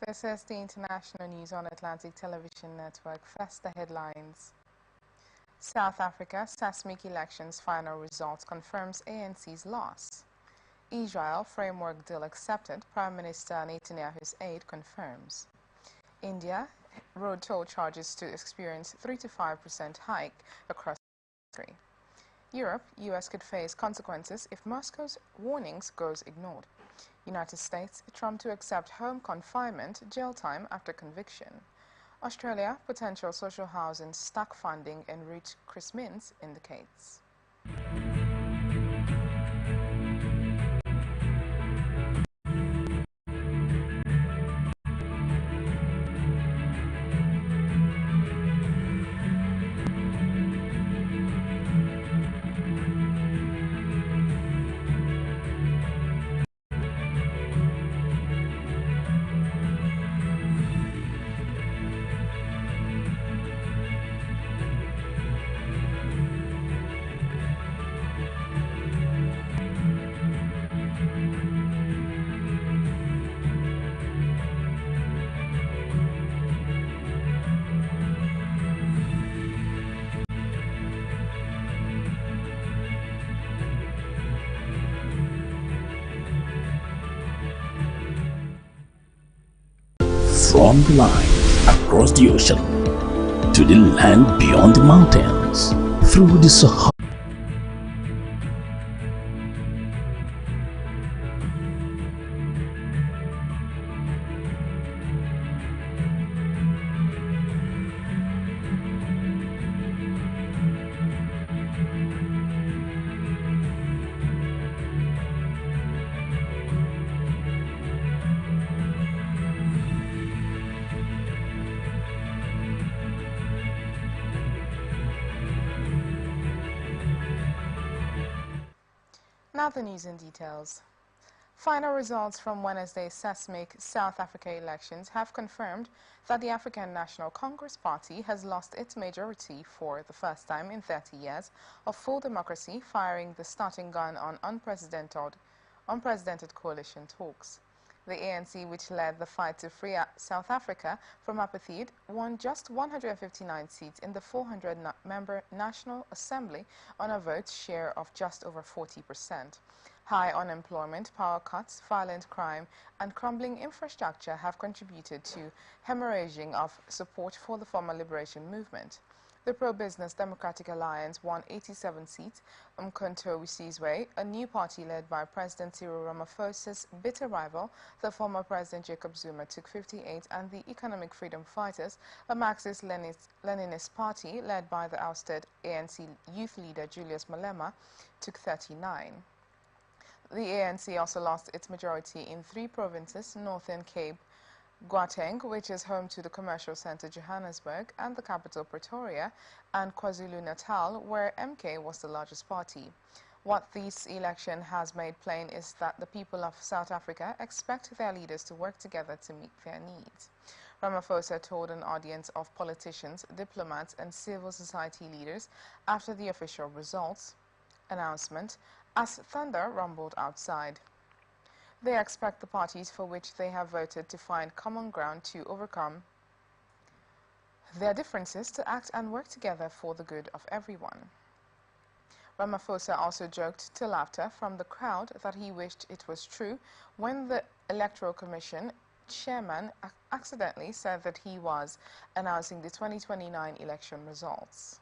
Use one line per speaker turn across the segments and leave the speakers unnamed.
This is the international news on Atlantic Television Network. First, the headlines. South Africa seismic elections final results confirms ANC's loss. Israel framework deal accepted, Prime Minister Netanyahu's aide confirms. India road toll charges to experience 3 to 5% hike across the country. Europe, US could face consequences if Moscow's warnings goes ignored. United States, Trump to accept home confinement, jail time after conviction. Australia, potential social housing stuck funding en route, Chris Minns indicates.
From the line across the ocean to the land beyond the mountains, through the Sahara.
Now the news in details. Final results from Wednesday's seismic South Africa elections have confirmed that the African National Congress Party has lost its majority for the first time in 30 years of full democracy, firing the starting gun on unprecedented coalition talks. The ANC, which led the fight to free South Africa from apartheid, won just 159 seats in the 400-member National Assembly on a vote share of just over 40%. High unemployment, power cuts, violent crime, and crumbling infrastructure have contributed to hemorrhaging of support for the former liberation movement. The pro-business Democratic Alliance won 87 seats. Umkhonto we Sizwe, a new party led by President Cyril Ramaphosa's bitter rival, the former President Jacob Zuma, took 58, and the Economic Freedom Fighters, a Marxist-Leninist party led by the ousted ANC youth leader Julius Malema, took 39. The ANC also lost its majority in 3 provinces, Northern Cape, Gauteng, which is home to the commercial center Johannesburg, and the capital Pretoria, and KwaZulu-Natal, where MK was the largest party. What this election has made plain is that the people of South Africa expect their leaders to work together to meet their needs. Ramaphosa told an audience of politicians, diplomats, and civil society leaders after the official results announcement as thunder rumbled outside. They expect the parties for which they have voted to find common ground to overcome their differences, to act and work together for the good of everyone. Ramaphosa also joked to laughter from the crowd that he wished it was true when the Electoral Commission chairman accidentally said that he was announcing the 2029 election results.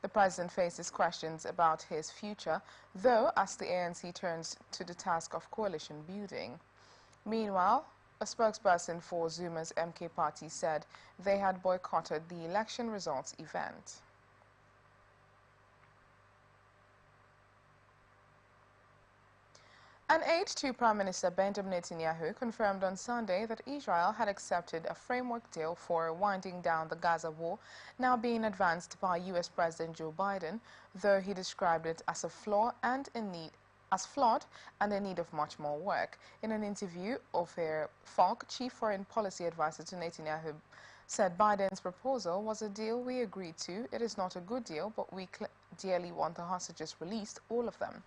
The president faces questions about his future, though, as the ANC turns to the task of coalition building. Meanwhile, a spokesperson for Zuma's MK party said they had boycotted the election results event. An aide to Prime Minister Benjamin Netanyahu confirmed on Sunday that Israel had accepted a framework deal for winding down the Gaza war, now being advanced by U.S. President Joe Biden, though he described it as flawed and in need of much more work. In an interview, Ofer Falk, chief foreign policy advisor to Netanyahu, said Biden's proposal was a deal we agreed to. It is not a good deal, but we dearly want the hostages released, all of them.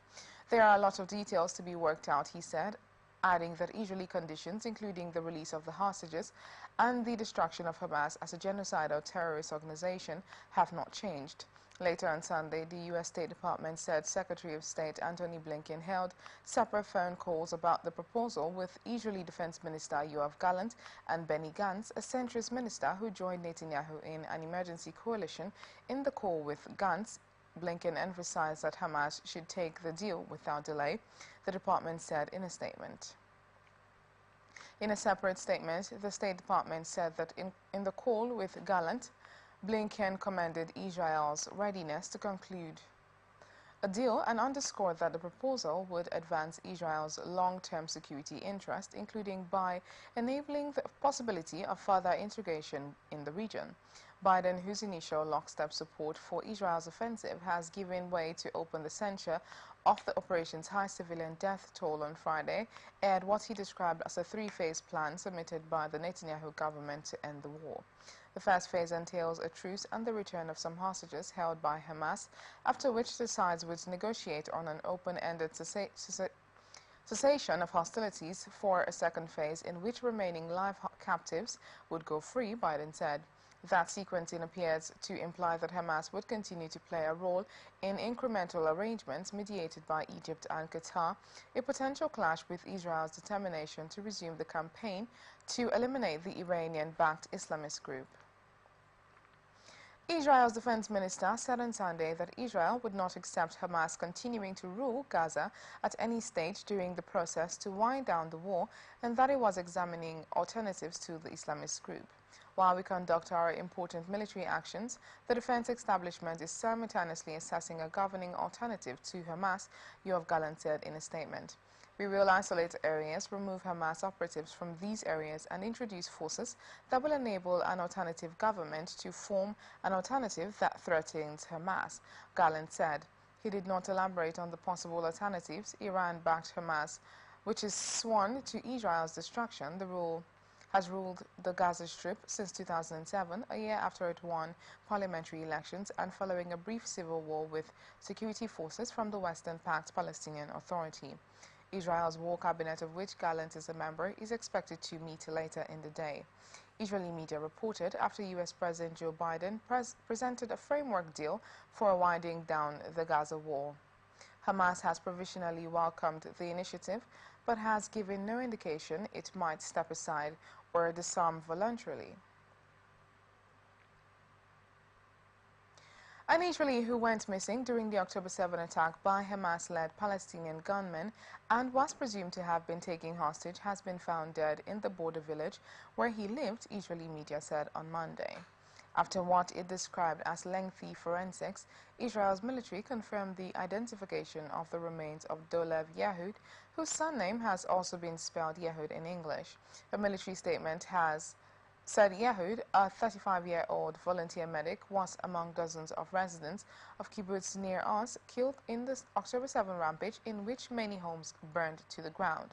There are a lot of details to be worked out, he said. adding that Israeli conditions, including the release of the hostages and the destruction of Hamas as a genocidal terrorist organization, have not changed. Later on Sunday, the U.S. State Department said Secretary of State Antony Blinken held separate phone calls about the proposal with Israeli Defense Minister Yoav Gallant and Benny Gantz, a centrist minister who joined Netanyahu in an emergency coalition. In the call with Gantz, Blinken emphasized that Hamas should take the deal without delay, the department said in a statement. In a separate statement, the State Department said that in the call with Gallant, Blinken commended Israel's readiness to conclude a deal and underscored that the proposal would advance Israel's long-term security interest, including by enabling the possibility of further integration in the region. Biden, whose initial lockstep support for Israel's offensive has given way to open the censure of the operation's high civilian death toll on Friday, aired what he described as a three-phase plan submitted by the Netanyahu government to end the war. The first phase entails a truce and the return of some hostages held by Hamas, after which the sides would negotiate on an open-ended cessation of hostilities for a second phase in which remaining live captives would go free, Biden said. That sequencing appears to imply that Hamas would continue to play a role in incremental arrangements mediated by Egypt and Qatar, a potential clash with Israel's determination to resume the campaign to eliminate the Iranian-backed Islamist group. Israel's defense minister said on Sunday that Israel would not accept Hamas continuing to rule Gaza at any stage during the process to wind down the war, and that it was examining alternatives to the Islamist group. While we conduct our important military actions, the defense establishment is simultaneously assessing a governing alternative to Hamas, Yoav Gallant said in a statement. We will isolate areas, remove Hamas operatives from these areas, and introduce forces that will enable an alternative government to form an alternative that threatens Hamas, Gallant said. He did not elaborate on the possible alternatives. Iran-backed Hamas, which is sworn to Israel's destruction, has ruled the Gaza Strip since 2007, a year after it won parliamentary elections and following a brief civil war with security forces from the Western Pact Palestinian Authority. Israel's war cabinet, of which Gallant is a member, is expected to meet later in the day. Israeli media reported after U.S. President Joe Biden presented a framework deal for winding down the Gaza war. Hamas has provisionally welcomed the initiative, but has given no indication it might step aside or disarm voluntarily. An Israeli who went missing during the October 7 attack by Hamas-led Palestinian gunmen and was presumed to have been taken hostage has been found dead in the border village where he lived, Israeli media said on Monday. After what it described as lengthy forensics, Israel's military confirmed the identification of the remains of Dolev Yehud, whose surname has also been spelled Yehud in English. A military statement has said Yehud, a 35-year-old volunteer medic, was among dozens of residents of kibbutz near us killed in the October 7 rampage in which many homes burned to the ground.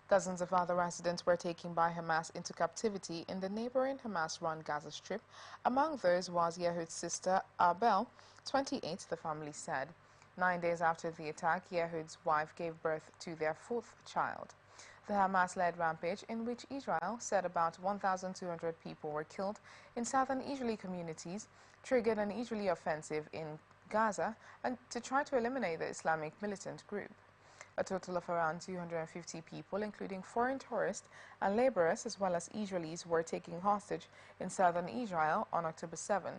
Dozens of other residents were taken by Hamas into captivity in the neighboring Hamas-run Gaza Strip. Among those was Yehud's sister, Arbel, 28, the family said. 9 days after the attack, Yehud's wife gave birth to their fourth child. The Hamas-led rampage, in which Israel said about 1,200 people were killed in southern Israeli communities, triggered an Israeli offensive in Gaza and to try to eliminate the Islamic militant group. A total of around 250 people, including foreign tourists and laborers as well as Israelis, were taken hostage in southern Israel on October 7.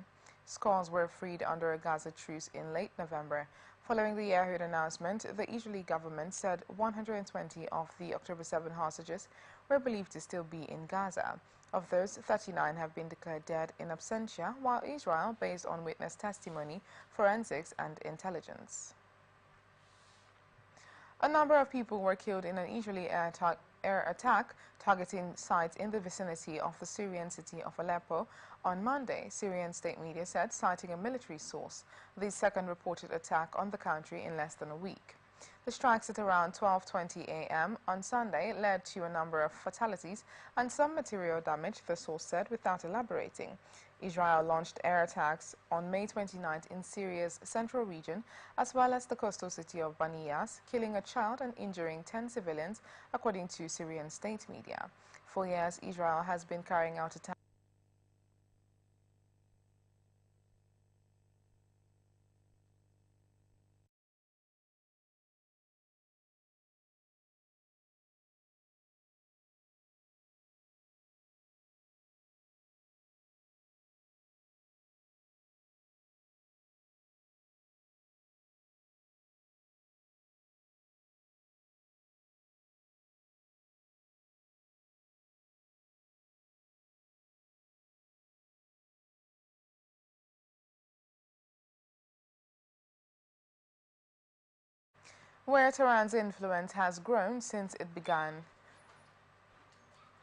Scores were freed under a Gaza truce in late November. Following the Yehud announcement, the Israeli government said 120 of the October 7 hostages were believed to still be in Gaza. Of those, 39 have been declared dead in absentia, while Israel, based on witness testimony, forensics, and intelligence. A number of people were killed in an Israeli air attack targeting sites in the vicinity of the Syrian city of Aleppo on Monday, Syrian state media said, citing a military source, the second reported attack on the country in less than a week. The strikes at around 12:20 a.m. on Sunday led to a number of fatalities and some material damage, the source said, without elaborating. Israel launched air attacks on May 29th in Syria's central region, as well as the coastal city of Bani Yas, killing a child and injuring 10 civilians, according to Syrian state media. For years, Israel has been carrying out attacks where Tehran's influence has grown since it began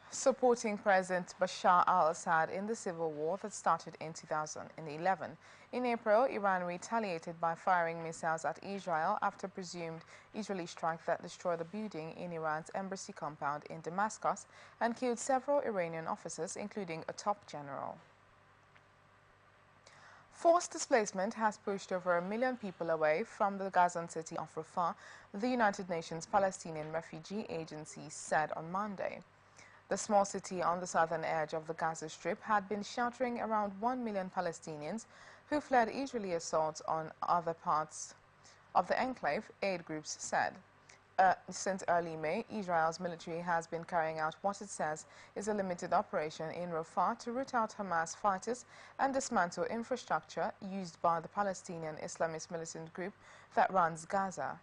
supporting President Bashar al-Assad in the civil war that started in 2011. In April, Iran retaliated by firing missiles at Israel after presumed Israeli strike that destroyed a building in Iran's embassy compound in Damascus and killed several Iranian officers, including a top general. Forced displacement has pushed over 1 million people away from the Gazan city of Rafah, the United Nations Palestinian Refugee Agency said on Monday. The small city on the southern edge of the Gaza Strip had been sheltering around 1 million Palestinians who fled Israeli assaults on other parts of the enclave, aid groups said. Since early May, Israel's military has been carrying out what it says is a limited operation in Rafah to root out Hamas fighters and dismantle infrastructure used by the Palestinian Islamist militant group that runs Gaza.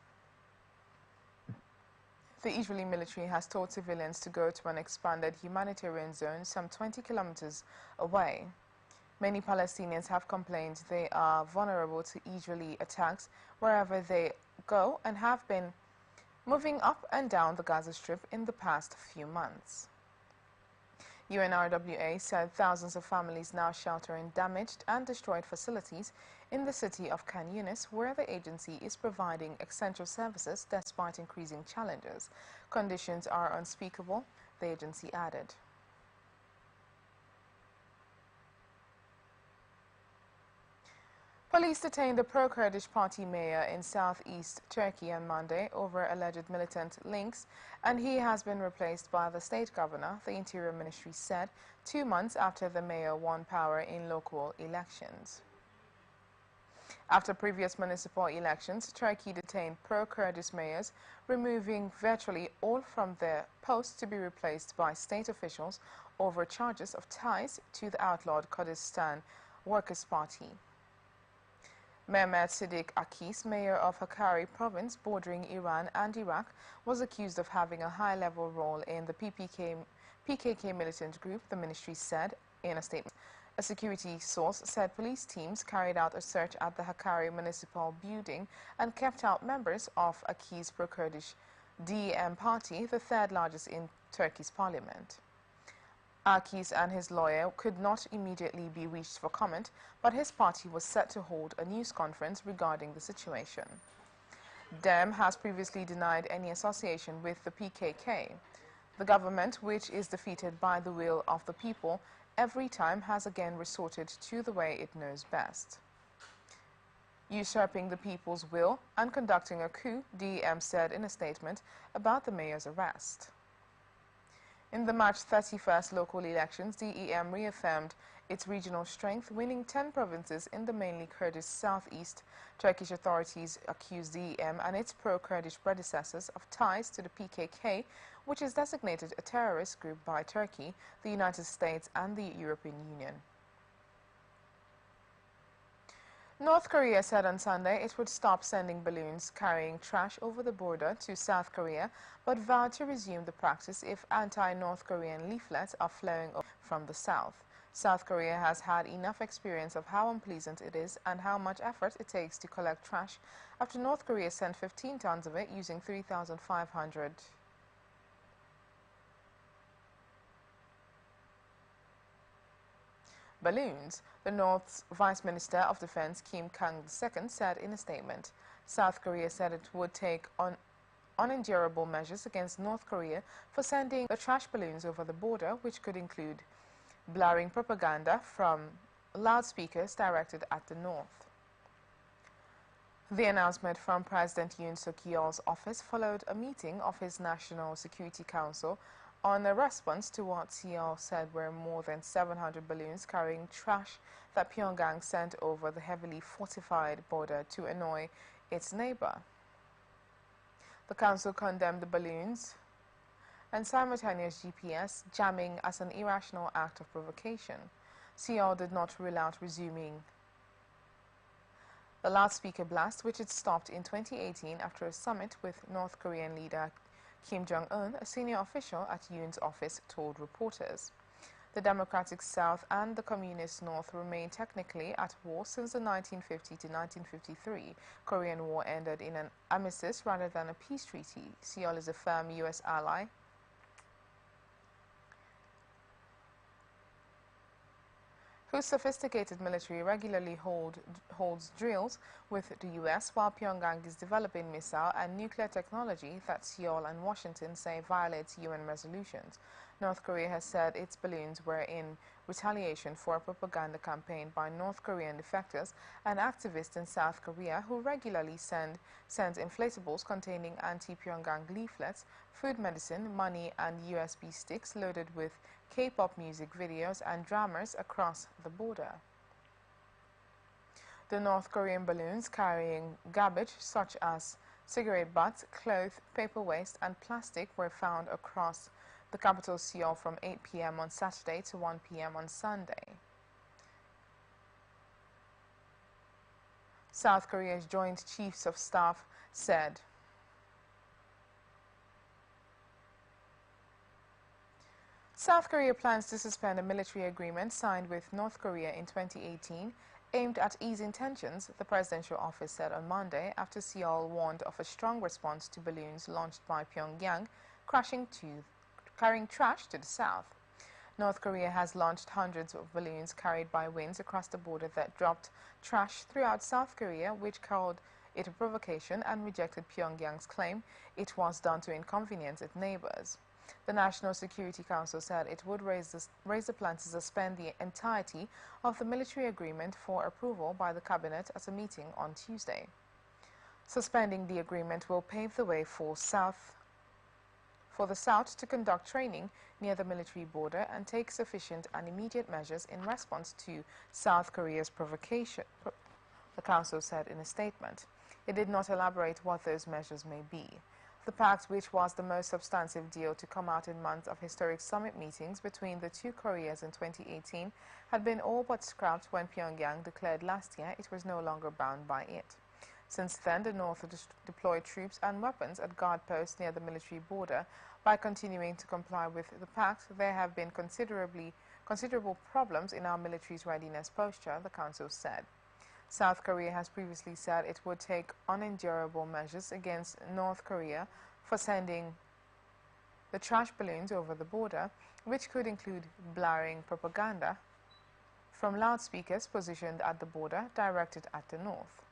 The Israeli military has told civilians to go to an expanded humanitarian zone some 20 kilometers away. Many Palestinians have complained they are vulnerable to Israeli attacks wherever they go and have been moving up and down the Gaza Strip in the past few months. UNRWA said thousands of families now shelter in damaged and destroyed facilities in the city of Khan Yunis, where the agency is providing essential services despite increasing challenges. Conditions are unspeakable, the agency added. Police detained a pro-Kurdish party mayor in southeast Turkey on Monday over alleged militant links, and he has been replaced by the state governor, the Interior Ministry said, 2 months after the mayor won power in local elections. After previous municipal elections, Turkey detained pro-Kurdish mayors, removing virtually all from their posts to be replaced by state officials over charges of ties to the outlawed Kurdistan Workers' Party. Mehmet Siddiq Akis, mayor of Hakkari province bordering Iran and Iraq, was accused of having a high-level role in the PKK militant group, the ministry said in a statement. A security source said police teams carried out a search at the Hakkari municipal building and kept out members of Akis' pro-Kurdish DEM party, the third largest in Turkey's parliament. Akis and his lawyer could not immediately be reached for comment, but his party was set to hold a news conference regarding the situation. DEM has previously denied any association with the PKK. The government, which is defeated by the will of the people, every time has again resorted to the way it knows best. Usurping the people's will and conducting a coup, DEM said in a statement about the mayor's arrest. In the March 31st local elections, DEM reaffirmed its regional strength, winning 10 provinces in the mainly Kurdish southeast. Turkish authorities accused DEM and its pro-Kurdish predecessors of ties to the PKK, which is designated a terrorist group by Turkey, the United States and the European Union. North Korea said on Sunday it would stop sending balloons carrying trash over the border to South Korea, but vowed to resume the practice if anti-North Korean leaflets are flowing from the south. South Korea has had enough experience of how unpleasant it is and how much effort it takes to collect trash after North Korea sent 15 tons of it using 3,500. balloons, the North's Vice Minister of Defense Kim Kang II said in a statement. South Korea said it would take unendurable measures against North Korea for sending the trash balloons over the border, which could include blaring propaganda from loudspeakers directed at the North. The announcement from President Yoon Suk-yeol's office followed a meeting of his National Security Council on a response to what Seoul said were more than 700 balloons carrying trash that Pyongyang sent over the heavily fortified border to annoy its neighbor. The council condemned the balloons and simultaneous GPS jamming as an irrational act of provocation. Seoul did not rule out resuming the loudspeaker blast, which it stopped in 2018 after a summit with North Korean leader Kim Jong-un, a senior official at Yoon's office told reporters. The Democratic South and the Communist North remain technically at war since the 1950 to 1953 Korean War ended in an armistice rather than a peace treaty. Seoul is a firm U.S. ally whose sophisticated military regularly holds drills with the U.S., while Pyongyang is developing missile and nuclear technology that Seoul and Washington say violates UN resolutions. North Korea has said its balloons were in retaliation for a propaganda campaign by North Korean defectors and activists in South Korea who regularly send inflatables containing anti-Pyongyang leaflets, food, medicine, money, and USB sticks loaded with K-pop music videos and dramas across the border. The North Korean balloons carrying garbage such as cigarette butts, clothes, paper waste, and plastic were found across the capital Seoul from 8 p.m. on Saturday to 1 p.m. on Sunday. South Korea's Joint Chiefs of Staff said South Korea plans to suspend a military agreement signed with North Korea in 2018 aimed at easing tensions, the presidential office said on Monday after Seoul warned of a strong response to balloons launched by Pyongyang carrying trash to the south. North Korea has launched hundreds of balloons carried by winds across the border that dropped trash throughout South Korea, which called it a provocation and rejected Pyongyang's claim it was done to inconvenience its neighbors. The National Security Council said it would raise the plan to suspend the entirety of the military agreement for approval by the cabinet at a meeting on Tuesday. Suspending the agreement will pave the way for the South to conduct training near the military border and take sufficient and immediate measures in response to South Korea's provocation, the Council said in a statement. It did not elaborate what those measures may be. The pact, which was the most substantive deal to come out in months of historic summit meetings between the two Koreas in 2018, had been all but scrapped when Pyongyang declared last year it was no longer bound by it. Since then, the North deployed troops and weapons at guard posts near the military border. By continuing to comply with the pact, there have been considerable problems in our military's readiness posture, the Council said. South Korea has previously said it would take unendurable measures against North Korea for sending the trash balloons over the border, which could include blaring propaganda from loudspeakers positioned at the border directed at the North.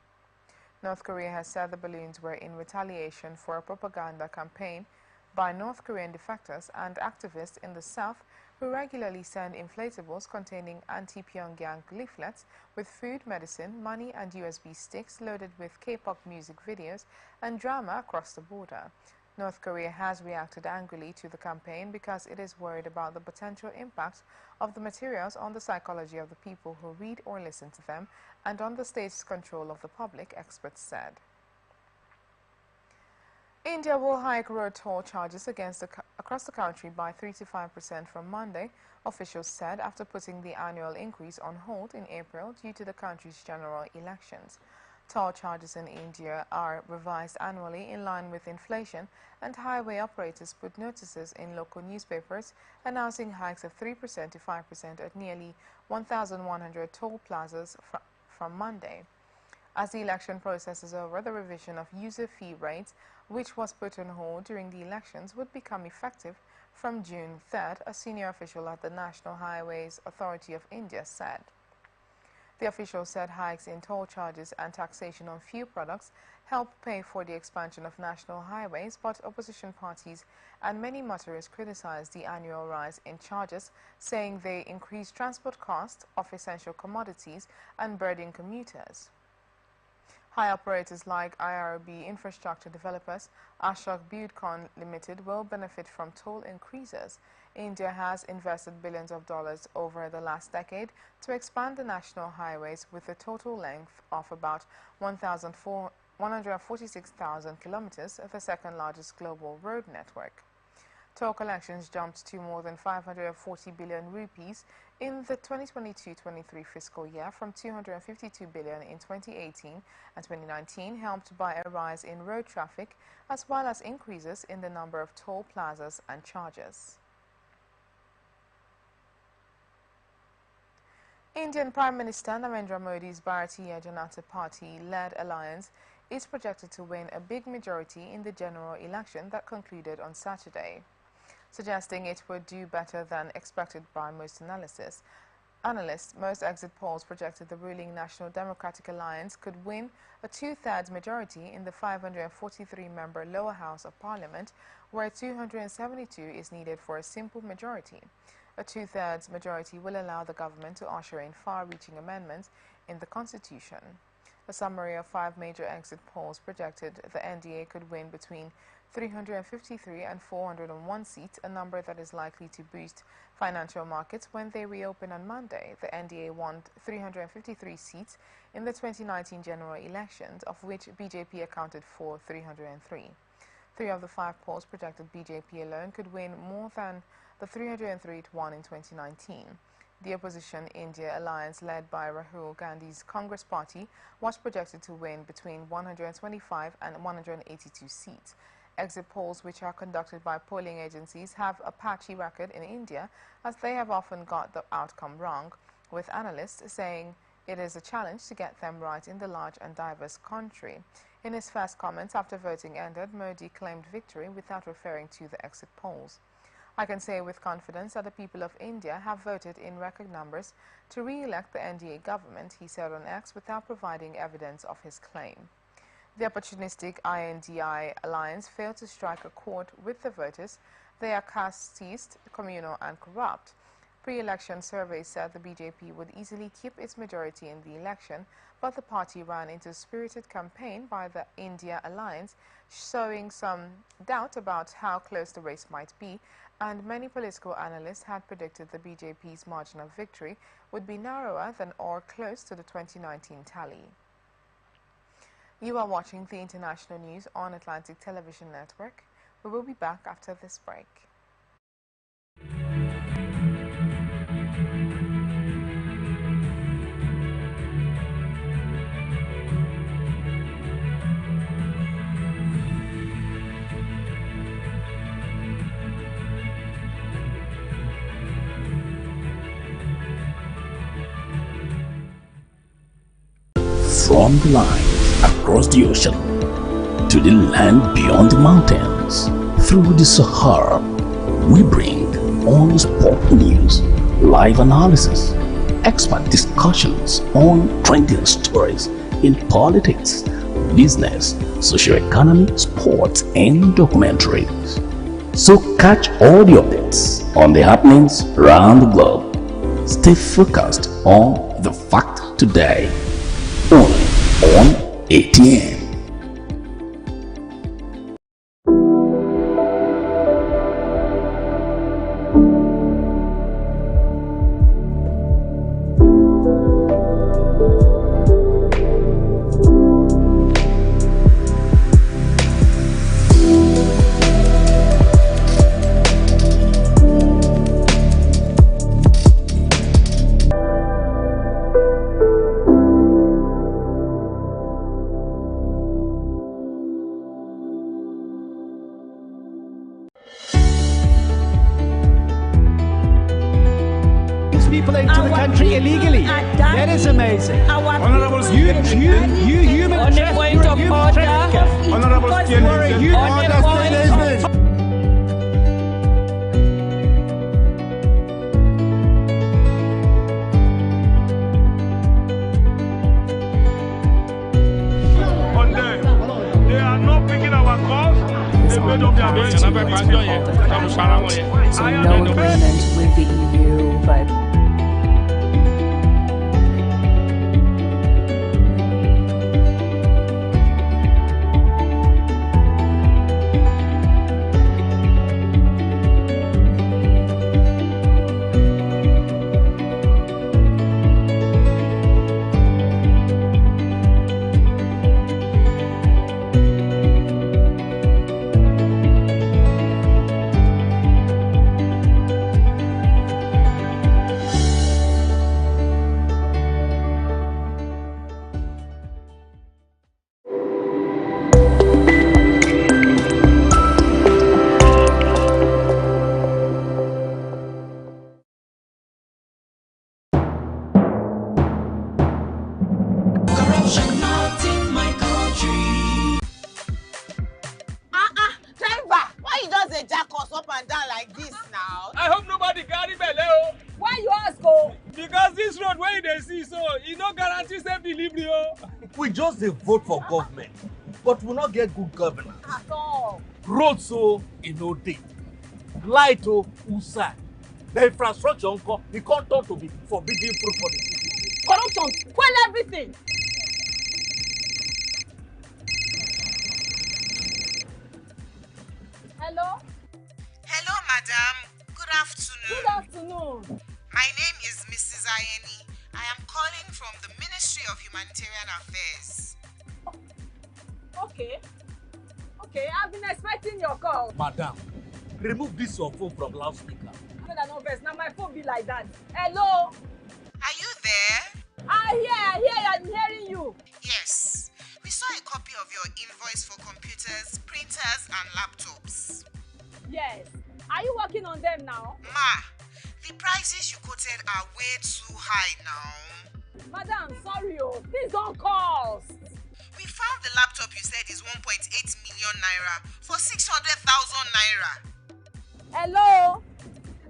North Korea has said the balloons were in retaliation for a propaganda campaign by North Korean defectors and activists in the South who regularly send inflatables containing anti-Pyongyang leaflets with food, medicine, money, and USB sticks loaded with K-pop music videos and drama across the border. North Korea has reacted angrily to the campaign because it is worried about the potential impact of the materials on the psychology of the people who read or listen to them and on the state's control of the public, experts said. India will hike road toll charges across the country by 3 to 5% from Monday, officials said after putting the annual increase on hold in April due to the country's general elections. Toll charges in India are revised annually in line with inflation, and highway operators put notices in local newspapers announcing hikes of 3% to 5% at nearly 1,100 toll plazas from Monday. As the election process is over, the revision of user fee rates, which was put on hold during the elections, would become effective from June 3rd, a senior official at the National Highways Authority of India said. The official said hikes in toll charges and taxation on fuel products help pay for the expansion of national highways, but opposition parties and many motorists criticized the annual rise in charges, saying they increase transport costs of essential commodities and burden commuters. High operators like IRB infrastructure developers, Ashok Buildcon Limited, will benefit from toll increases. India has invested billions of dollars over the last decade to expand the national highways with a total length of about 146,000 kilometers, the second largest global road network. Toll collections jumped to more than 540 billion rupees in the 2022-23 fiscal year from 252 billion in 2018 and 2019, helped by a rise in road traffic as well as increases in the number of toll plazas and charges. Indian Prime Minister Narendra Modi's Bharatiya Janata Party-led alliance is projected to win a big majority in the general election that concluded on Saturday, suggesting it would do better than expected by most analysts. Most exit polls projected the ruling National Democratic Alliance could win a two-thirds majority in the 543-member lower house of parliament, where 272 is needed for a simple majority. A two-thirds majority will allow the government to usher in far-reaching amendments in the constitution. A summary of 5 major exit polls projected the NDA could win between 353 and 401 seats, a number that is likely to boost financial markets when they reopen on Monday. The NDA won 353 seats in the 2019 general elections, of which BJP accounted for 303. 3 of the 5 polls projected BJP alone could win more than the 303 it won in 2019. The opposition India alliance, led by Rahul Gandhi's Congress Party, was projected to win between 125 and 182 seats. Exit polls, which are conducted by polling agencies, have a patchy record in India, as they have often got the outcome wrong, with analysts saying it is a challenge to get them right in the large and diverse country. In his first comments after voting ended, Modi claimed victory without referring to the exit polls. I can say with confidence that the people of India have voted in record numbers to re-elect the NDA government, he said on X, without providing evidence of his claim. The opportunistic INDI alliance failed to strike a chord with the voters. They are casteist, communal and corrupt. Pre-election surveys said the BJP would easily keep its majority in the election, but the party ran into a spirited campaign by the India alliance, showing some doubt about how close the race might be, and many political analysts had predicted the BJP's margin of victory would be narrower than or close to the 2019 tally. You are watching the international news on Atlantic Television Network. We will be back after this break.
From the line across the ocean to the land beyond the mountains, through the Sahara, we bring on-the-spot news, live analysis, expert discussions on trending stories in politics, business, socio-economy, sports, and documentaries. So catch all the updates on the happenings around the globe. Stay focused on the fact today, only on ATN.
People into the country illegally. That is amazing.
Honorable
You human trafficker.
Honorable
You are a human trafficker.
is on the path towards full integration. So no agreement with the EU, but
I hope nobody carry belle.
Why you ask, oh?
Because this road where they see, so it no guarantee safe delivery.
We just dey vote for government, but we not get good governance.
At all.
Road so e no dey, light o usa, the infrastructure nko e come turn to be forbidden fruit for the city.
Corruption, spoil everything. Hello?
Hello, madam. Good afternoon.
Good afternoon.
My name is Mrs. Ayeni. I am calling from the Ministry of Humanitarian Affairs.
Okay. Okay, I've been expecting your call.
Madam, remove this your phone from loudspeaker.
No vex, now my phone be like that. Hello?
Are you there?
I hear, I'm hearing you.
Yes. We saw a copy of your invoice for computers, printers, and laptops.
Yes. Are you working on them now?
Ma, the prices you quoted are way too high now.
Madam, sorry, please don't call.
We found the laptop you said is 1.8 million naira for 600,000 naira.
Hello?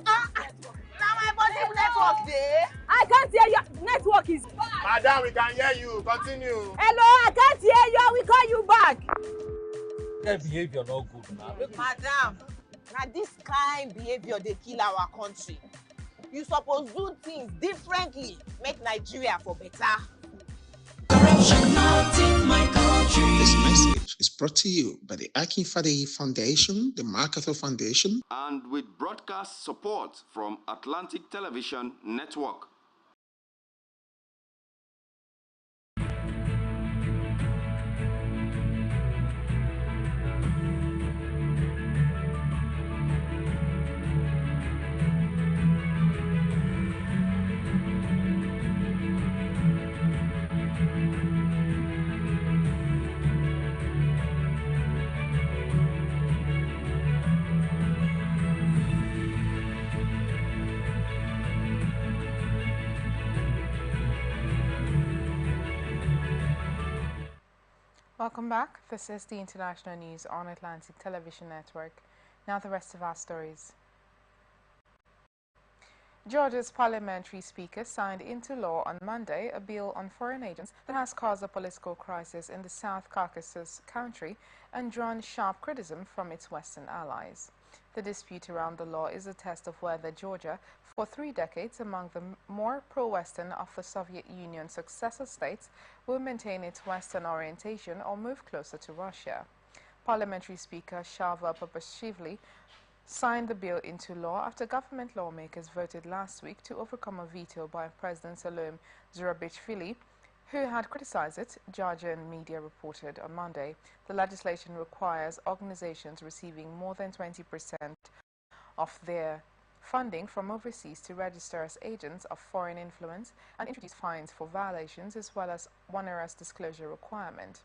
Now my body network there.
I can't hear you. Network is bad.
Madam, we can hear you. Continue.
Hello, I can't hear you. We call you back.
That behavior not good now.
Madam, now this kind behavior they kill our country. You suppose do things differently, make Nigeria for better.
This message is brought to you by the Akin Fadayi Foundation, the MacArthur Foundation,
and with broadcast support from Atlantic Television Network.
Welcome back. This is the international news on Atlantic Television Network. Now the rest of our stories. Georgia's parliamentary speaker signed into law on Monday a bill on foreign agents that has caused a political crisis in the South Caucasus country and drawn sharp criticism from its Western allies. The dispute around the law is a test of whether Georgia, for 3 decades among the more pro-Western of the Soviet Union's successor states, will maintain its Western orientation or move closer to Russia. Parliamentary Speaker Shavva Papashvili signed the bill into law after government lawmakers voted last week to overcome a veto by President Salom Zurabichvili, who had criticized it, Georgian media reported on Monday. The legislation requires organizations receiving more than 20% of their funding from overseas to register as agents of foreign influence and introduce fines for violations as well as onerous disclosure requirement.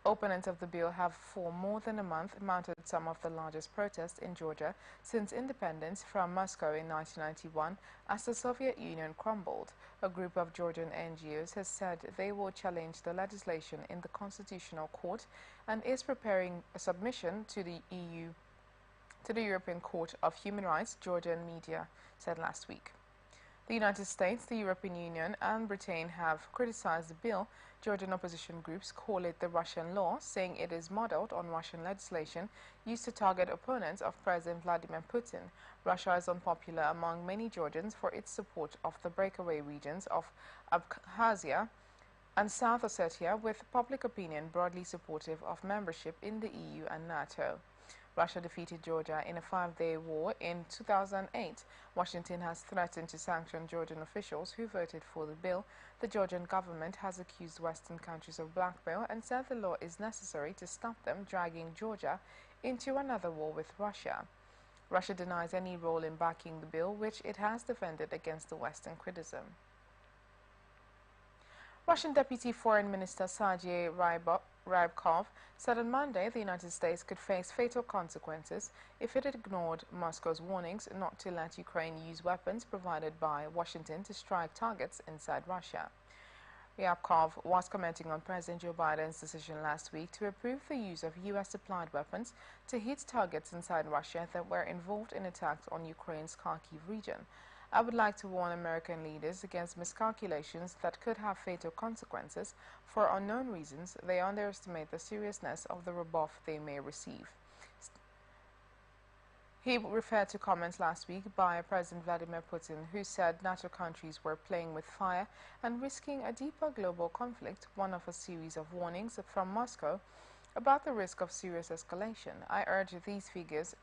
Opponents of the bill have for more than a month mounted some of the largest protests in Georgia since independence from Moscow in 1991 as the Soviet Union crumbled. A group of Georgian NGOs has said they will challenge the legislation in the Constitutional Court and is preparing a submission to the European Court of Human Rights, Georgian media said last week. The United States, the European Union and Britain have criticized the bill. Georgian opposition groups call it the Russian law, saying it is modeled on Russian legislation used to target opponents of President Vladimir Putin. Russia is unpopular among many Georgians for its support of the breakaway regions of Abkhazia and South Ossetia, with public opinion broadly supportive of membership in the EU and NATO. Russia defeated Georgia in a 5-day war in 2008. Washington has threatened to sanction Georgian officials who voted for the bill. The Georgian government has accused Western countries of blackmail and said the law is necessary to stop them dragging Georgia into another war with Russia. Russia denies any role in backing the bill, which it has defended against the Western criticism. Russian Deputy Foreign Minister Sergei Rybakov said on Monday the United States could face fatal consequences if it ignored Moscow's warnings not to let Ukraine use weapons provided by Washington to strike targets inside Russia. Rybakov was commenting on President Joe Biden's decision last week to approve the use of U.S.-supplied weapons to hit targets inside Russia that were involved in attacks on Ukraine's Kharkiv region. I would like to warn American leaders against miscalculations that could have fatal consequences. For unknown reasons, they underestimate the seriousness of the rebuff they may receive. He referred to comments last week by President Vladimir Putin, who said NATO countries were playing with fire and risking a deeper global conflict, one of a series of warnings from Moscow about the risk of serious escalation. I urge these figures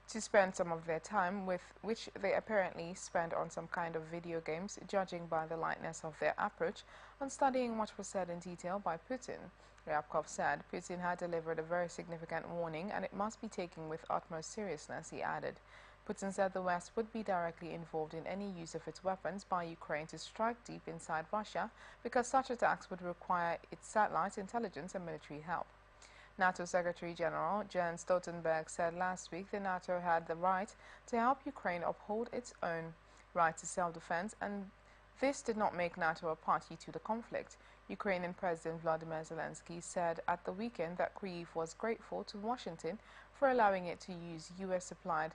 to spend some of their time, with which they apparently spend on some kind of video games, judging by the lightness of their approach, on studying what was said in detail by Putin. Ryabkov said Putin had delivered a very significant warning and it must be taken with utmost seriousness, he added. Putin said the West would be directly involved in any use of its weapons by Ukraine to strike deep inside Russia, because such attacks would require its satellite intelligence and military help. NATO Secretary General Jens Stoltenberg said last week that NATO had the right to help Ukraine uphold its own right to self-defense, and this did not make NATO a party to the conflict. Ukrainian President Vladimir Zelensky said at the weekend that Kyiv was grateful to Washington for allowing it to use U.S.-supplied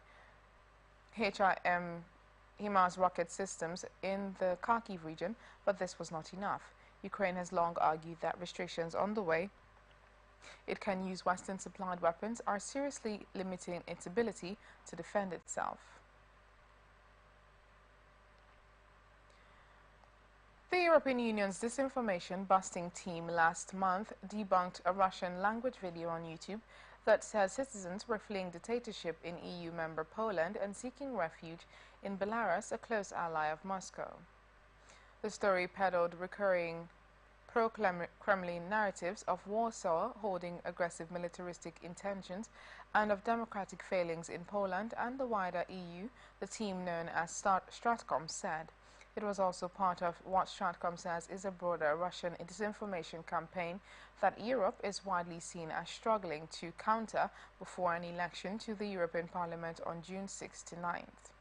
HIMARS rocket systems in the Kharkiv region, but this was not enough. Ukraine has long argued that restrictions on the way it can use Western-supplied weapons are seriously limiting its ability to defend itself. The European Union's disinformation-busting team last month debunked a Russian-language video on YouTube that says citizens were fleeing dictatorship in EU member Poland and seeking refuge in Belarus, a close ally of Moscow. The story peddled recurring pro-Kremlin narratives of Warsaw holding aggressive militaristic intentions and of democratic failings in Poland and the wider EU, the team known as STRATCOM said. It was also part of what STRATCOM says is a broader Russian disinformation campaign that Europe is widely seen as struggling to counter before an election to the European Parliament on June 6 to 9th.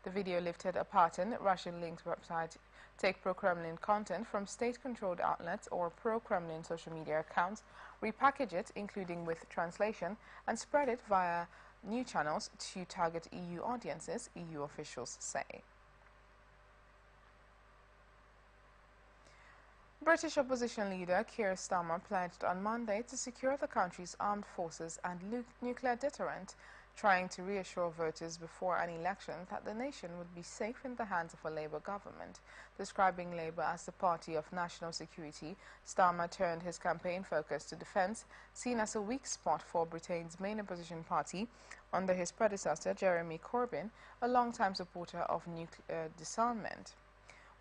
The video lifted a pattern Russian-linked website take pro-Kremlin content from state-controlled outlets or pro-Kremlin social media accounts, repackage it, including with translation, and spread it via new channels to target EU audiences, EU officials say. British opposition leader Keir Starmer pledged on Monday to secure the country's armed forces and nuclear deterrent, trying to reassure voters before an election that the nation would be safe in the hands of a Labour government. Describing Labour as the party of national security, Starmer turned his campaign focus to defence, seen as a weak spot for Britain's main opposition party under his predecessor Jeremy Corbyn, a long-time supporter of nuclear disarmament.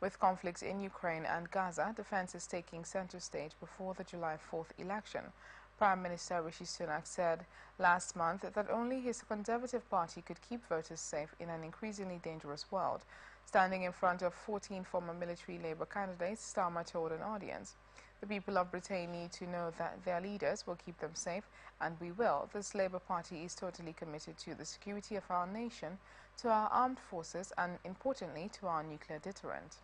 With conflicts in Ukraine and Gaza, defence is taking centre stage before the July 4th election. Prime Minister Rishi Sunak said last month that only his Conservative Party could keep voters safe in an increasingly dangerous world. Standing in front of 14 former military Labour candidates, Starmer told an audience, "The people of Britain need to know that their leaders will keep them safe, and we will. This Labour Party is totally committed to the security of our nation, to our armed forces, and importantly, to our nuclear deterrent."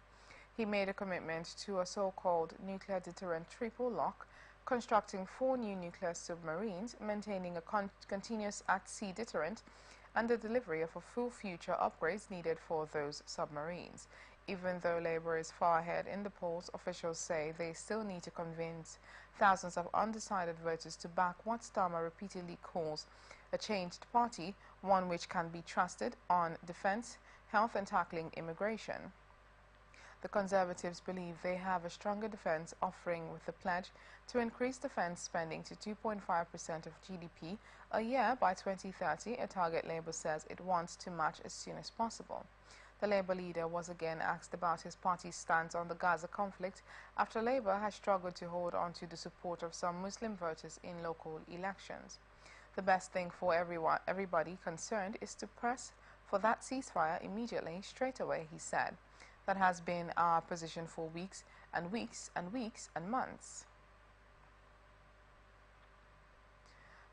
He made a commitment to a so-called nuclear deterrent triple lock, constructing 4 new nuclear submarines, maintaining a continuous at-sea deterrent, and the delivery of a full future upgrades needed for those submarines. Even though Labour is far ahead in the polls, officials say they still need to convince thousands of undecided voters to back what Starmer repeatedly calls a changed party, one which can be trusted on defence, health and tackling immigration. The Conservatives believe they have a stronger defence offering with the pledge to increase defence spending to 2.5% of GDP a year by 2030, a target Labour says it wants to match as soon as possible. The Labour leader was again asked about his party's stance on the Gaza conflict after Labour has struggled to hold on to the support of some Muslim voters in local elections. The best thing for everybody concerned is to press for that ceasefire immediately, straight away, he said. That has been our position for weeks and weeks and weeks and months.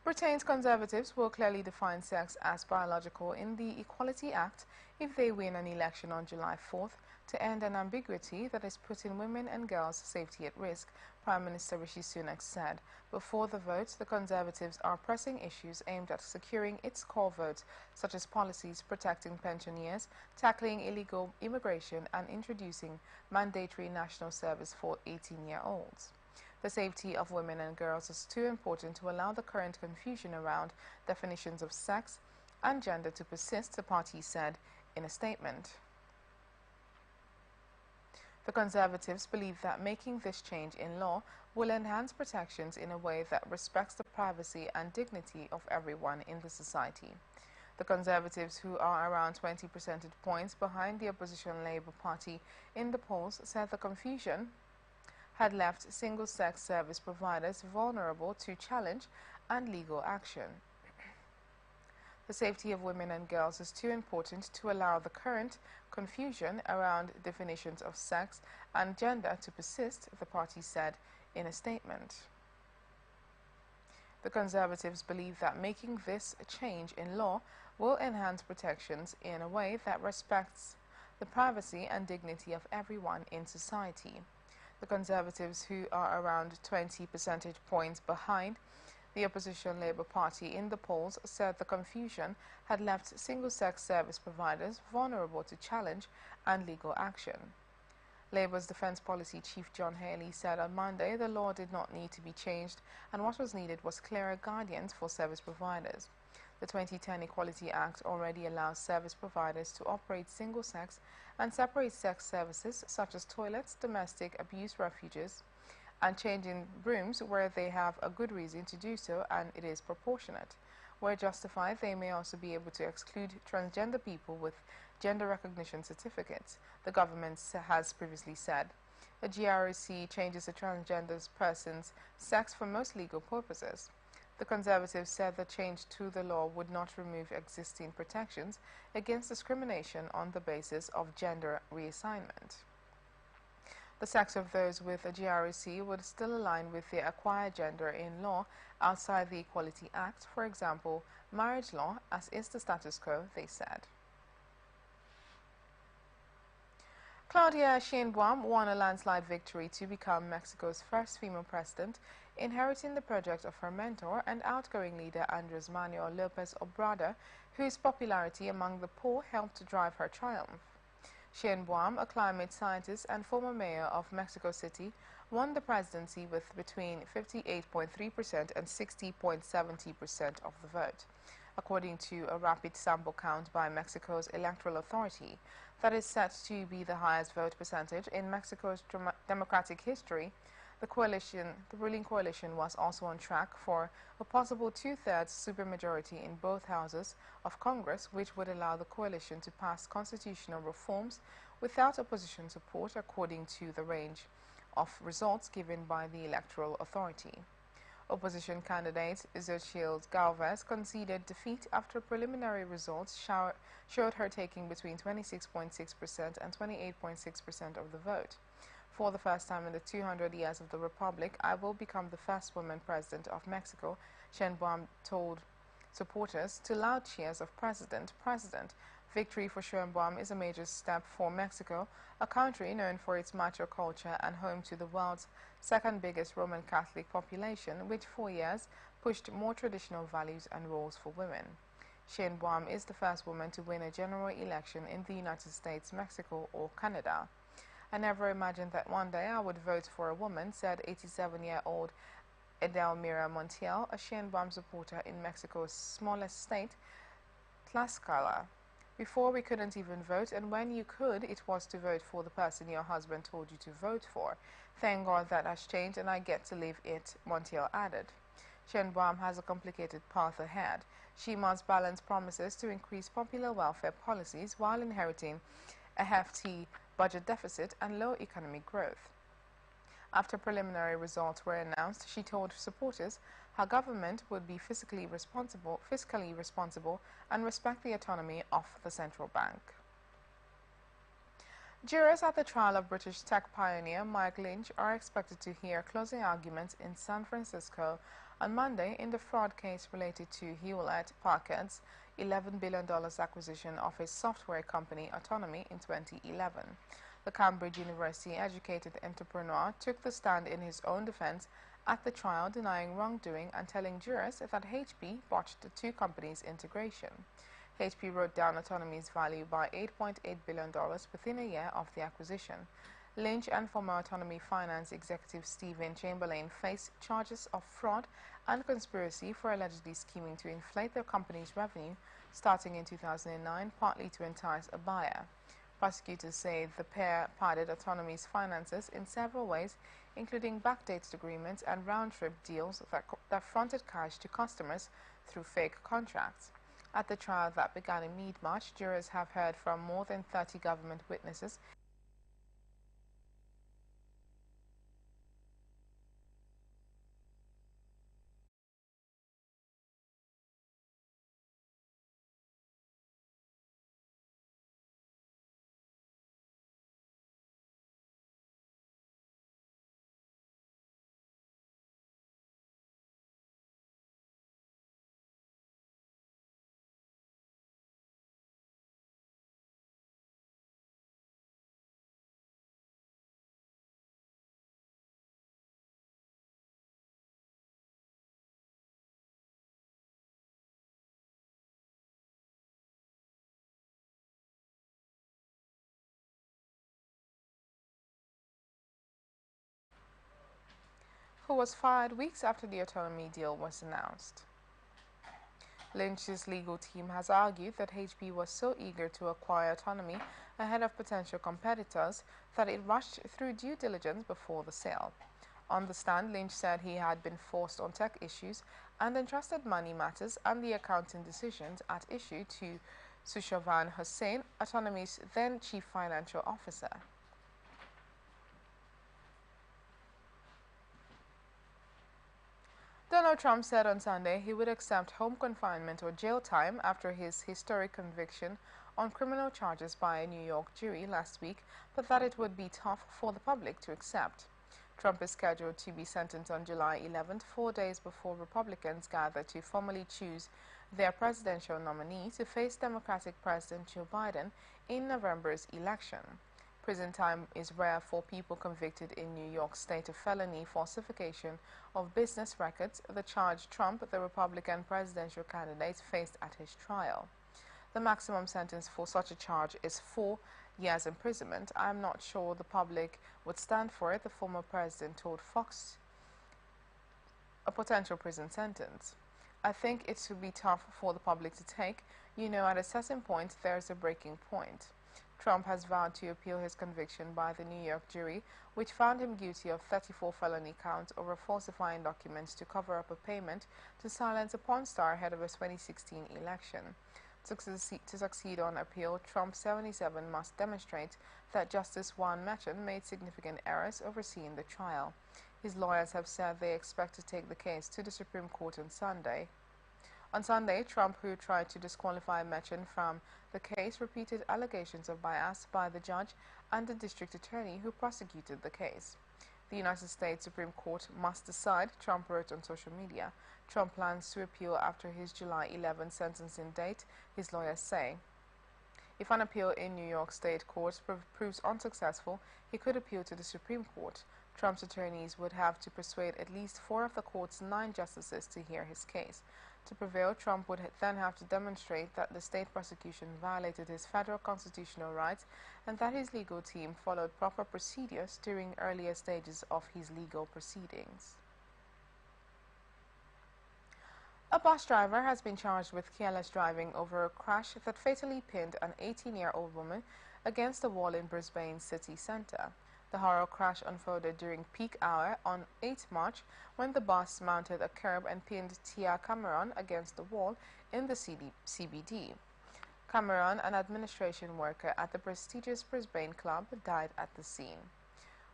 Britain's Conservatives will clearly define sex as biological in the Equality Act if they win an election on July 4th to end an ambiguity that is putting women and girls' safety at risk, Prime Minister Rishi Sunak said. Before the vote, the Conservatives are pressing issues aimed at securing its core votes, such as policies protecting pensioners, tackling illegal immigration and introducing mandatory national service for 18-year-olds. The safety of women and girls is too important to allow the current confusion around definitions of sex and gender to persist, the party said in a statement. The Conservatives believe that making this change in law will enhance protections in a way that respects the privacy and dignity of everyone in the society. The Conservatives, who are around 20 percentage points behind the opposition Labour Party in the polls, said the confusion had left single-sex service providers vulnerable to challenge and legal action. The safety of women and girls is too important to allow the current confusion around definitions of sex and gender to persist, the party said in a statement. The Conservatives believe that making this change in law will enhance protections in a way that respects the privacy and dignity of everyone in society. The Conservatives, who are around 20 percentage points behind the opposition Labour Party in the polls, said the confusion had left single-sex service providers vulnerable to challenge and legal action. Labour's Defence Policy Chief John Haley said on Monday the law did not need to be changed and what was needed was clearer guidance for service providers. The 2010 Equality Act already allows service providers to operate single-sex and separate-sex services such as toilets, domestic abuse refuges, and changing rooms where they have a good reason to do so and it is proportionate. Where justified, they may also be able to exclude transgender people with gender recognition certificates, the government has previously said. A GRC changes a transgender person's sex for most legal purposes. The Conservatives said the change to the law would not remove existing protections against discrimination on the basis of gender reassignment. The sex of those with a GRC would still align with their acquired gender in law outside the Equality Act, for example, marriage law, as is the status quo, they said. Claudia Sheinbaum won a landslide victory to become Mexico's first female president, inheriting the project of her mentor and outgoing leader Andres Manuel Lopez Obrador, whose popularity among the poor helped to drive her triumph. Sheinbaum, a climate scientist and former mayor of Mexico City, won the presidency with between 58.3% and 60.70% of the vote, according to a rapid sample count by Mexico's electoral authority that is set to be the highest vote percentage in Mexico's democratic history. The ruling coalition was also on track for a possible two-thirds supermajority in both houses of Congress, which would allow the coalition to pass constitutional reforms without opposition support, according to the range of results given by the electoral authority. Opposition candidate Xochitl Galvez conceded defeat after preliminary results showed her taking between 26.6% and 28.6% of the vote. For the first time in the 200 years of the Republic, I will become the first woman president of Mexico, Sheinbaum told supporters to loud cheers of President, President. Victory for Sheinbaum is a major step for Mexico, a country known for its macho culture and home to the world's second biggest Roman Catholic population, which for years pushed more traditional values and roles for women. Sheinbaum is the first woman to win a general election in the United States, Mexico, or Canada. "I never imagined that one day I would vote for a woman," said 87-year-old Edelmira Montiel, a Sheinbaum supporter in Mexico's smallest state, Tlaxcala. "Before we couldn't even vote, and when you could, it was to vote for the person your husband told you to vote for. Thank God that has changed and I get to live it," Montiel added. Sheinbaum has a complicated path ahead. She must balance promises to increase popular welfare policies while inheriting a hefty budget deficit and low economic growth. After preliminary results were announced, she told supporters her government would be fiscally responsible and respect the autonomy of the central bank. Jurors at the trial of British tech pioneer Mike Lynch are expected to hear closing arguments in San Francisco on Monday in the fraud case related to Hewlett Packard's $11 billion acquisition of his software company Autonomy in 2011. The Cambridge University-educated entrepreneur took the stand in his own defense at the trial, denying wrongdoing and telling jurors that HP botched the two companies' integration. HP wrote down Autonomy's value by $8.8 billion within a year of the acquisition. Lynch and former Autonomy finance executive Stephen Chamberlain face charges of fraud and conspiracy for allegedly scheming to inflate their company's revenue starting in 2009, partly to entice a buyer. Prosecutors say the pair padded Autonomy's finances in several ways, including backdated agreements and round-trip deals that fronted cash to customers through fake contracts. At the trial that began in mid-March, jurors have heard from more than 30 government witnesses, who was fired weeks after the Autonomy deal was announced. Lynch's legal team has argued that HP was so eager to acquire Autonomy ahead of potential competitors that it rushed through due diligence before the sale. On the stand, Lynch said he had been forced on tech issues and entrusted money matters and the accounting decisions at issue to Sushovan Hussain, Autonomy's then chief financial officer. Donald Trump said on Sunday he would accept home confinement or jail time after his historic conviction on criminal charges by a New York jury last week, but that it would be tough for the public to accept. Trump is scheduled to be sentenced on July 11th, 4 days before Republicans gather to formally choose their presidential nominee to face Democratic President Joe Biden in November's election. Prison time is rare for people convicted in New York State of felony falsification of business records, the charge Trump, the Republican presidential candidate, faced at his trial. The maximum sentence for such a charge is 4 years imprisonment. "I'm not sure the public would stand for it," the former president told Fox, a potential prison sentence. "I think it would be tough for the public to take. You know, at a certain point, there's a breaking point." Trump has vowed to appeal his conviction by the New York jury, which found him guilty of 34 felony counts over falsifying documents to cover up a payment to silence a porn star ahead of a 2016 election. To succeed on appeal, Trump 77 must demonstrate that Justice Juan Merchan made significant errors overseeing the trial. His lawyers have said they expect to take the case to the Supreme Court on Sunday. On Sunday, Trump, who tried to disqualify Merchan from the case, repeated allegations of bias by the judge and the district attorney who prosecuted the case. The United States Supreme Court must decide, Trump wrote on social media. Trump plans to appeal after his July 11 sentencing date, his lawyers say. If an appeal in New York State courts proves unsuccessful, he could appeal to the Supreme Court. Trump's attorneys would have to persuade at least 4 of the court's 9 justices to hear his case. To prevail, Trump would then have to demonstrate that the state prosecution violated his federal constitutional rights and that his legal team followed proper procedures during earlier stages of his legal proceedings. A bus driver has been charged with careless driving over a crash that fatally pinned an 18-year-old woman against a wall in Brisbane's city centre. The horror crash unfolded during peak hour on 8 March when the bus mounted a curb and pinned Tia Cameron against the wall in the CBD. Cameron, an administration worker at the prestigious Brisbane club, died at the scene.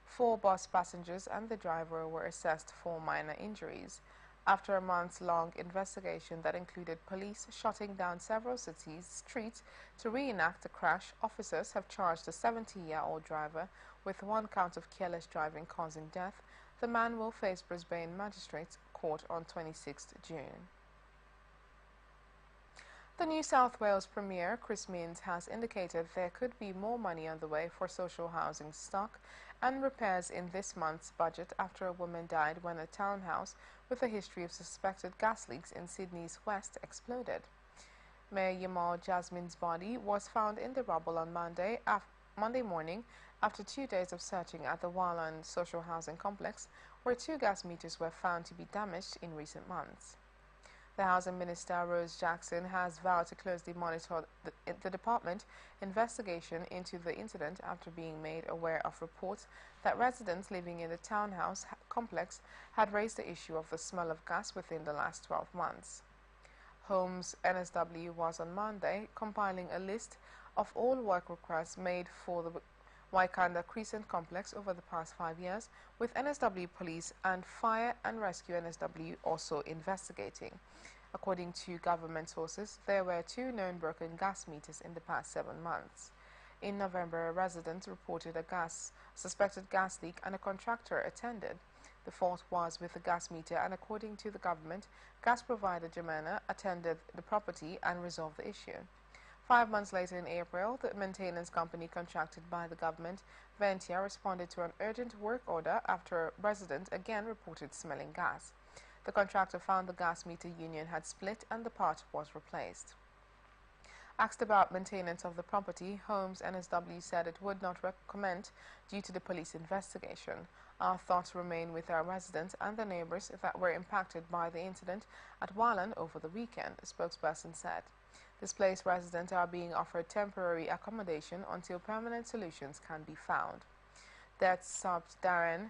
4 bus passengers and the driver were assessed for minor injuries. After a months-long investigation that included police shutting down several streets to reenact the crash, officers have charged the 70-year-old driver with 1 count of careless driving causing death. The man will face Brisbane Magistrates Court on 26 June. The New South Wales Premier, Chris Minns, has indicated there could be more money on the way for social housing stock and repairs in this month's budget after a woman died when a townhouse with a history of suspected gas leaks in Sydney's west exploded. Mayor Yamal Jasmine's body was found in the rubble on Monday morning after 2 days of searching at the Wallan social housing complex, where 2 gas meters were found to be damaged in recent months. The Housing Minister, Rose Jackson, has vowed to closely monitor the department investigation into the incident after being made aware of reports that residents living in the townhouse complex had raised the issue of the smell of gas within the last 12 months. Homes NSW was on Monday compiling a list of all work requests made for the Waikanda Crescent complex over the past 5 years, with NSW Police and Fire and Rescue NSW also investigating. According to government sources, there were 2 known broken gas meters in the past 7 months. In November, a resident reported a suspected gas leak and a contractor attended. The fault was with the gas meter, and according to the government, gas provider Germana attended the property and resolved the issue. 5 months later in April, the maintenance company contracted by the government, Ventia, responded to an urgent work order after a resident again reported smelling gas. The contractor found the gas meter union had split and the part was replaced. Asked about maintenance of the property, Homes NSW said it would not recommend due to the police investigation. Our thoughts remain with our residents and the neighbours that were impacted by the incident at Wallan over the weekend, a spokesperson said. Displaced residents are being offered temporary accommodation until permanent solutions can be found. That stopped Darren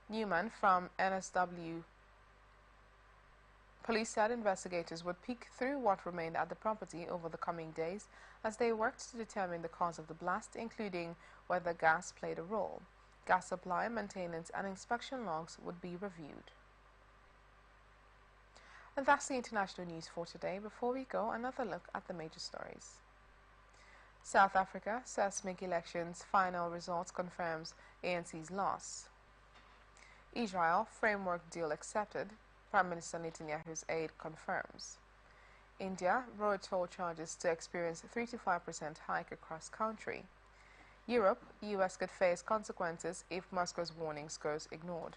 Newman from NSW. Police said investigators would peek through what remained at the property over the coming days as they worked to determine the cause of the blast, including whether gas played a role. Gas supply, maintenance and inspection logs would be reviewed. And that's the international news for today. Before we go, another look at the major stories. South Africa, seismic elections, final results confirms ANC's loss. Israel, framework deal accepted, Prime Minister Netanyahu's aide confirms. India, road toll charges to experience 3 to 5% hike across country. Europe, US could face consequences if Moscow's warnings goes ignored.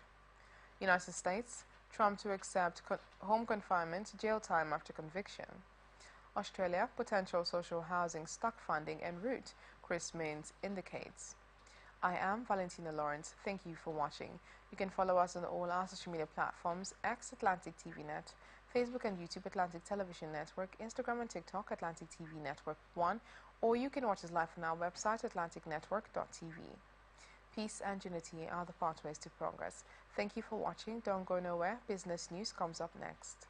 United States, Trump to accept home confinement, jail time after conviction. Australia, potential social housing stock funding en route, Chris Minns indicates. I am Valentina Lawrence. Thank you for watching. You can follow us on all our social media platforms: X Atlantic TV Net, Facebook and YouTube Atlantic Television Network, Instagram and TikTok Atlantic TV Network 1, or you can watch us live on our website atlanticnetwork.tv. Peace and unity are the pathways to progress. Thank you for watching. Don't go nowhere. Business news comes up next.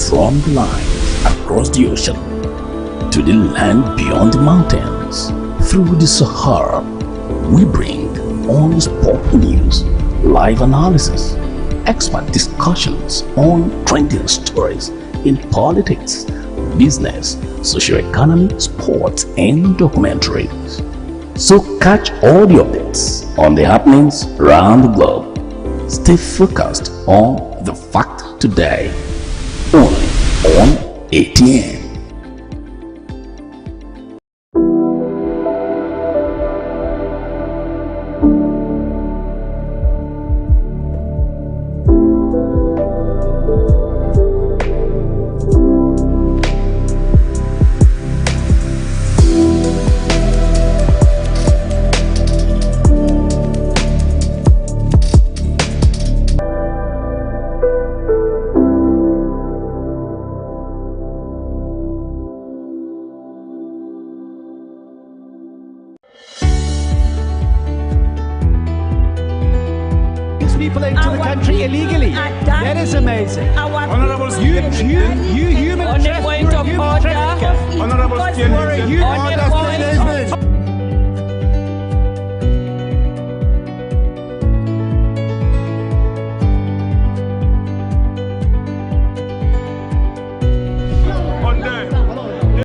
From the line across the ocean to the land beyond the mountains, through the Sahara, we bring on-the-spot news, live analysis, expert discussions on trending stories in politics, business, socio-economy, sports, and documentaries. So catch all the updates updates on the happenings around the globe. Stay focused on The Fact Today, only on ATN.
People into the country illegally. That is amazing. You human trafficker.
Honorable
You are a human